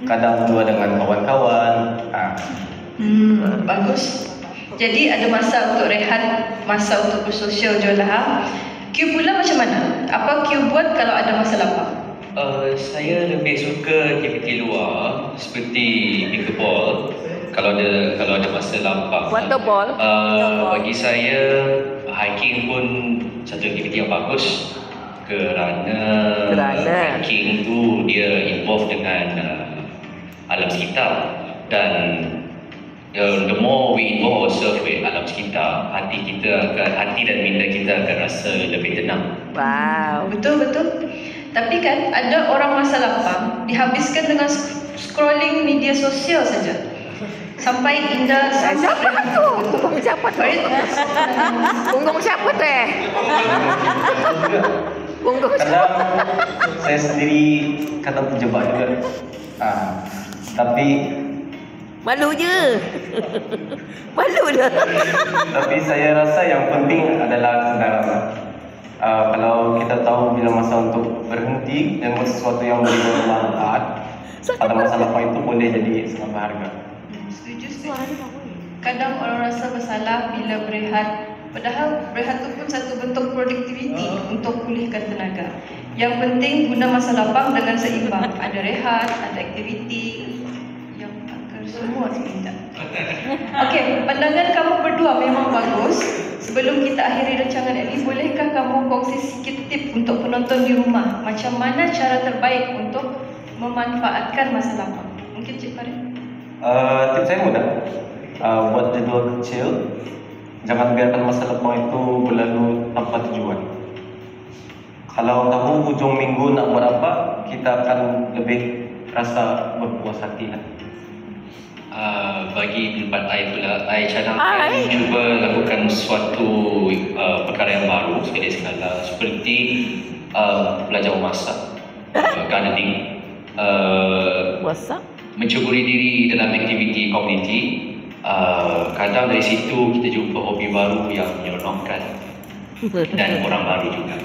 kadang keluar dengan kawan-kawan. Bagus. Jadi ada masa untuk rehat, masa untuk bersosial je lah. Q pula macam mana? Apa Q buat kalau ada masa lapang? Saya lebih suka aktiviti luar seperti pickleball kalau ada masa lapang. Waterball. Bagi saya hiking pun satu aktiviti yang bagus kerana hiking tu dia involve dengan alam sekitar, dan the more we involve ourselves with alam sekitar, hati dan minda kita akan rasa lebih tenang. Wow. Betul. Tapi kan ada orang masa lapang dihabiskan dengan scrolling media sosial saja. Sampai indah Siapa tu? Punggung siapa tu? Punggung siapa tu Punggung siapa? Kadang saya sendiri kadang terjebak juga. Tapi Malu je. Malu dah. tapi saya rasa yang penting adalah kesedaran. Kalau kita tahu bila masa untuk berhenti dan buat sesuatu yang boleh bermanfaat pada masa lapang itu boleh jadi sangat berharga. Setuju. Kadang orang rasa bersalah bila berehat, padahal berehat itu pun satu bentuk produktiviti untuk pulihkan tenaga. Yang penting guna masa lapang dengan seimbang. Ada rehat, ada aktiviti yang akan semua sebentar. Okey, pandangan kamu berdua memang bagus. Sebelum kita akhiri rancangan ini, bolehkah kamu kongsi sikit tip untuk penonton di rumah? Macam mana cara terbaik untuk memanfaatkan masa lapang? Mungkin Cik Farid? Tips saya mudah. Buat jadual kecil. Jangan biarkan masa lapang itu berlalu tanpa tujuan. Kalau tahu hujung minggu nak buat apa, kita akan lebih rasa berpuas hati. Bagi tempat I pula, I cadangkan cuba lakukan suatu perkara yang baru sekali-sekala, seperti belajar memasak, gardening, Masak? mencuburi diri dalam aktiviti komuniti. Kadang dari situ kita jumpa hobi baru yang menyeronokkan dan orang baru juga.